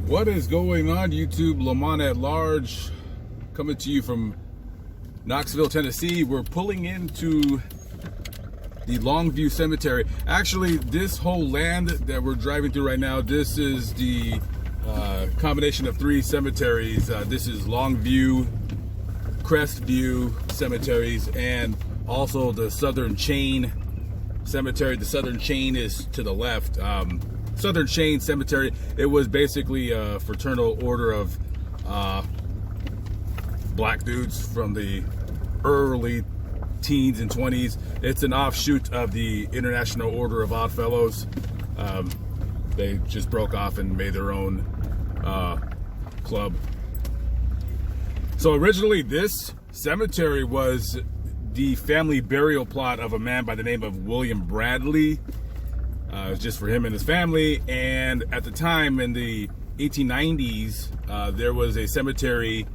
What is going on, YouTube? Lamont at large, coming to you from Knoxville, Tennessee. We're pulling into the Longview Cemetery. Actually, this whole land that we're driving through right now, this is the combination of three cemeteries. This is Longview, Crestview cemeteries, and also the Southern Chain Cemetery. The Southern Chain is to the left. Southern Chain Cemetery, it was basically a fraternal order of black dudes from the early teens and 20s. It's an offshoot of the International Order of Odd Fellows. They just broke off and made their own club. So originally this cemetery was the family burial plot of a man by the name of William Bradley. It was just for him and his family. And at the time, in the 1890s, there was a cemetery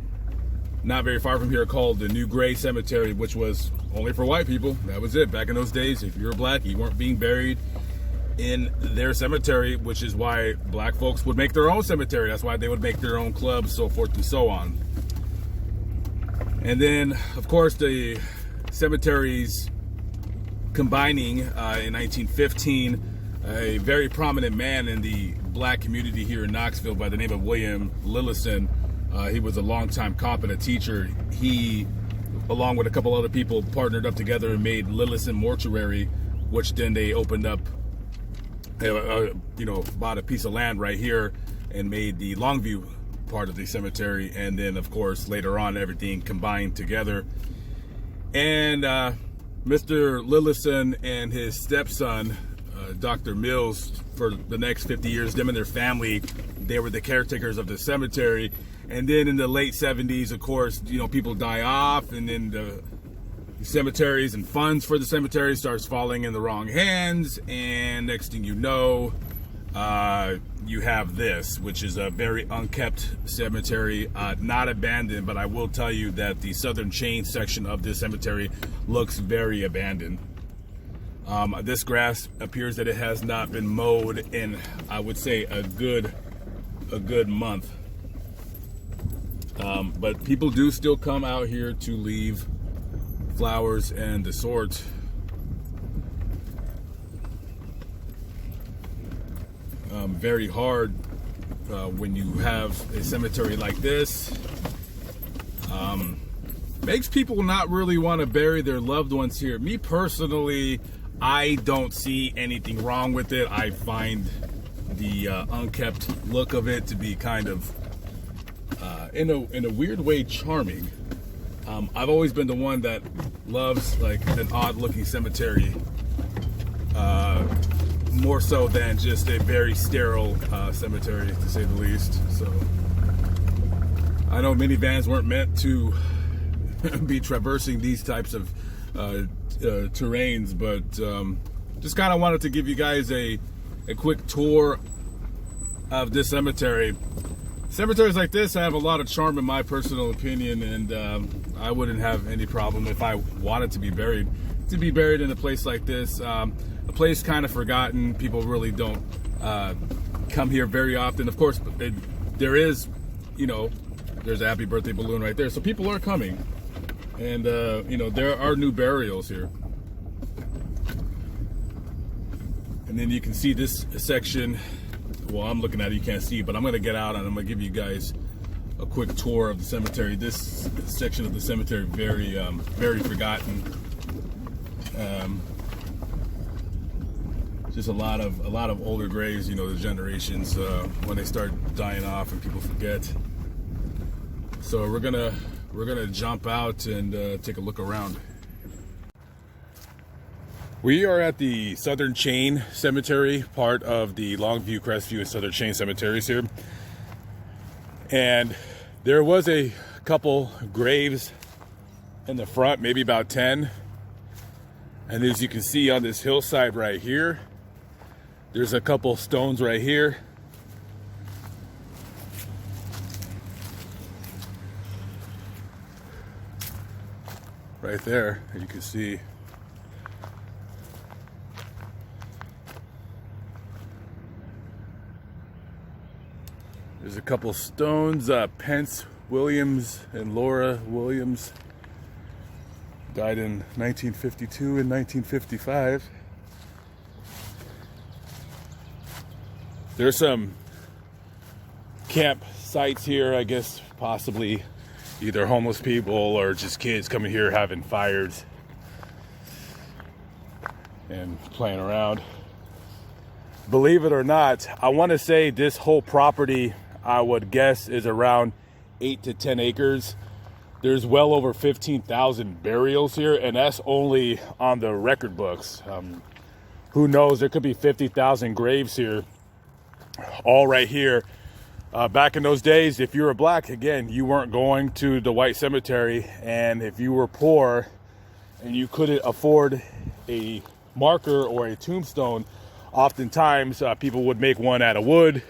not very far from here called the New Gray Cemetery, which was only for white people. That was it. Back in those days, if you were black, you weren't being buried in their cemetery, which is why black folks would make their own cemetery. That's why they would make their own clubs, so forth and so on. And then, of course, the cemeteries combining in 1915. A very prominent man in the black community here in Knoxville by the name of William Lillison. He was a longtime cop and a teacher. He, along with a couple other people, partnered up together and made Lillison Mortuary, which then they opened up, bought a piece of land right here and made the Longview part of the cemetery. And then, of course, later on, everything combined together. And Mr. Lillison and his stepson, Dr. Mills, for the next 50 years, them and their family, they were the caretakers of the cemetery. And then in the late 70s, of course, people die off, and then the cemeteries and funds for the cemetery starts falling in the wrong hands. And next thing you know, you have this, which is a very unkept cemetery, not abandoned, but I will tell you that the Southern Chain section of this cemetery looks very abandoned. This grass appears that it has not been mowed in, I would say, a good month. But people do still come out here to leave flowers and the sort. Very hard when you have a cemetery like this. Makes people not really want to bury their loved ones here. Me personally, I don't see anything wrong with it. I find the unkept look of it to be kind of, in a weird way, charming. I've always been the one that loves like an odd-looking cemetery, more so than just a very sterile cemetery, to say the least. So I know minivans weren't meant to be traversing these types of terrains, but just kind of wanted to give you guys a quick tour of this cemetery. Cemeteries like this have a lot of charm, in my personal opinion, and I wouldn't have any problem if I wanted to be buried in a place like this. A place kind of forgotten. People really don't come here very often. Of course, there is, there's a happy birthday balloon right there, so people are coming. And, there are new burials here. And then you can see this section. Well, I'm looking at it, you can't see, but I'm going to get out and I'm going to give you guys a quick tour of the cemetery. This section of the cemetery, very forgotten. Just a lot of older graves, the generations, when they start dying off and people forget. So we're gonna jump out and take a look around. We are at the Southern Chain Cemetery, part of the Longview, Crestview, and Southern Chain cemeteries here. And there was a couple graves in the front, maybe about 10. And as you can see on this hillside right here, there's a couple stones right here. Right there, you can see. There's a couple stones. Pence Williams and Laura Williams died in 1952 and 1955. There's some camp sites here, I guess, possibly either homeless people or just kids coming here having fires and playing around. Believe it or not, I want to say this whole property, I would guess, is around 8 to 10 acres. There's well over 15,000 burials here, and that's only on the record books. Who knows, there could be 50,000 graves here, all right here. Back in those days, if you were black, again, you weren't going to the white cemetery, and if you were poor and you couldn't afford a marker or a tombstone, oftentimes people would make one out of wood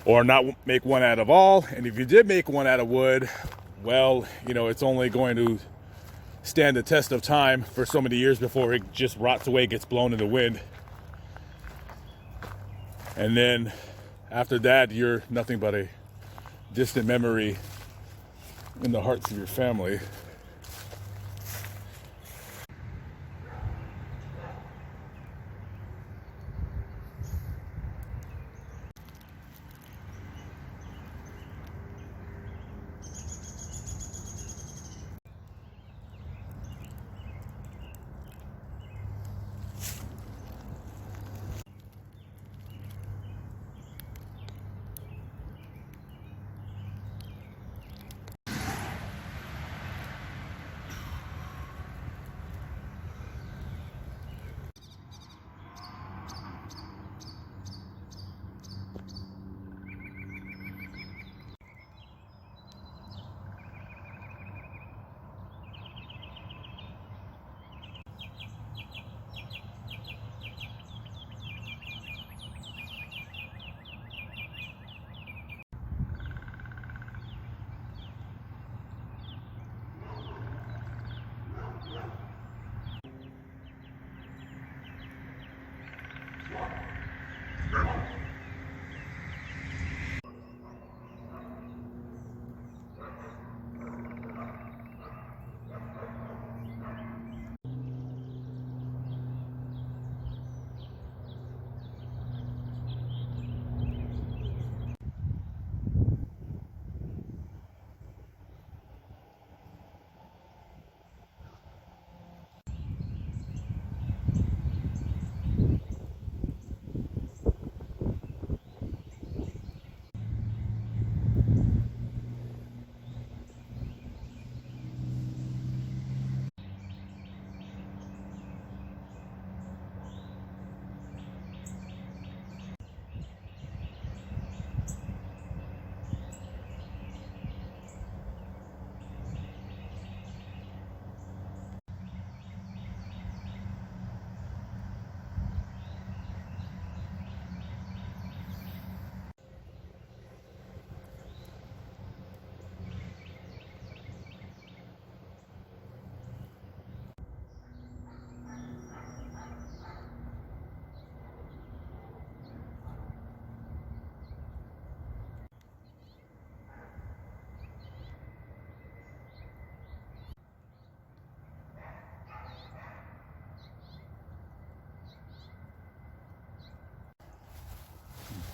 or not make one out of all. And if you did make one out of wood, well, you know, it's only going to stand the test of time for so many years before it just rots away, gets blown in the wind. And then after that, you're nothing but a distant memory in the hearts of your family.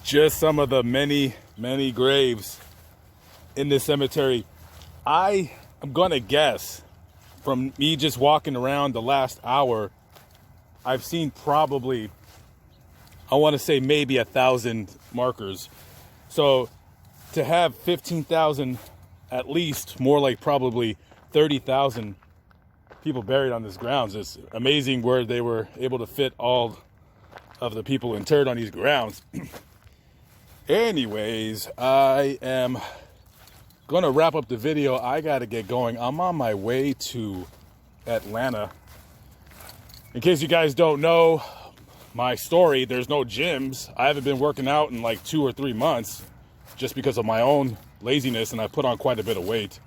Just some of the many, many graves in this cemetery. I am gonna guess, from me just walking around the last hour, I've seen probably, I want to say maybe 1,000 markers. So to have 15,000, at least more like probably 30,000 people buried on this grounds, is amazing where they were able to fit all of the people interred on these grounds. Anyways, I am gonna wrap up the video. I gotta get going. I'm on my way to Atlanta. In case you guys don't know my story, there's no gyms. I haven't been working out in like 2 or 3 months just because of my own laziness, and I put on quite a bit of weight.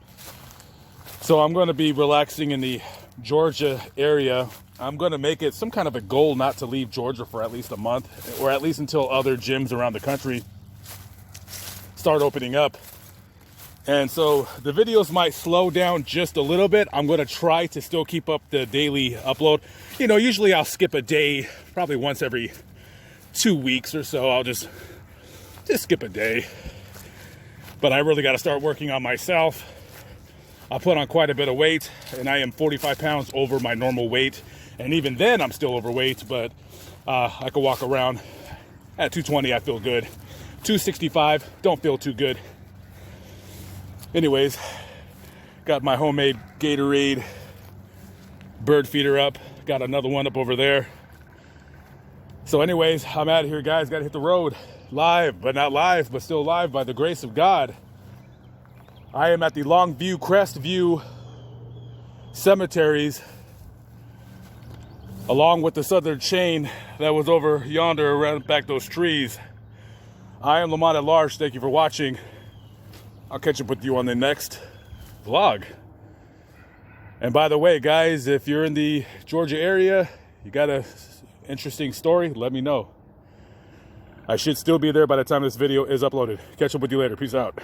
So I'm gonna be relaxing in the Georgia area. I'm gonna make it some kind of a goal not to leave Georgia for at least a month, or at least until other gyms around the country start opening up. And so the videos might slow down just a little bit. I'm going to try to still keep up the daily upload. You know, usually I'll skip a day, probably once every 2 weeks or so. I'll just skip a day. But I really got to start working on myself. I put on quite a bit of weight, and I am 45 pounds over my normal weight. And even then, I'm still overweight, but I can walk around. At 220, I feel good. 265, don't feel too good. Anyways, got my homemade Gatorade bird feeder up. Got another one up over there. So anyways, I'm out of here, guys. Got to hit the road. Live, but not live, but still live by the grace of God. I am at the Longview, Crestview cemeteries, along with the southern chain that was over yonder around back those trees. I am Lamont at Large. Thank you for watching. I'll catch up with you on the next vlog. And by the way, guys, if you're in the Georgia area, you got an interesting story, let me know. I should still be there by the time this video is uploaded. Catch up with you later. Peace out.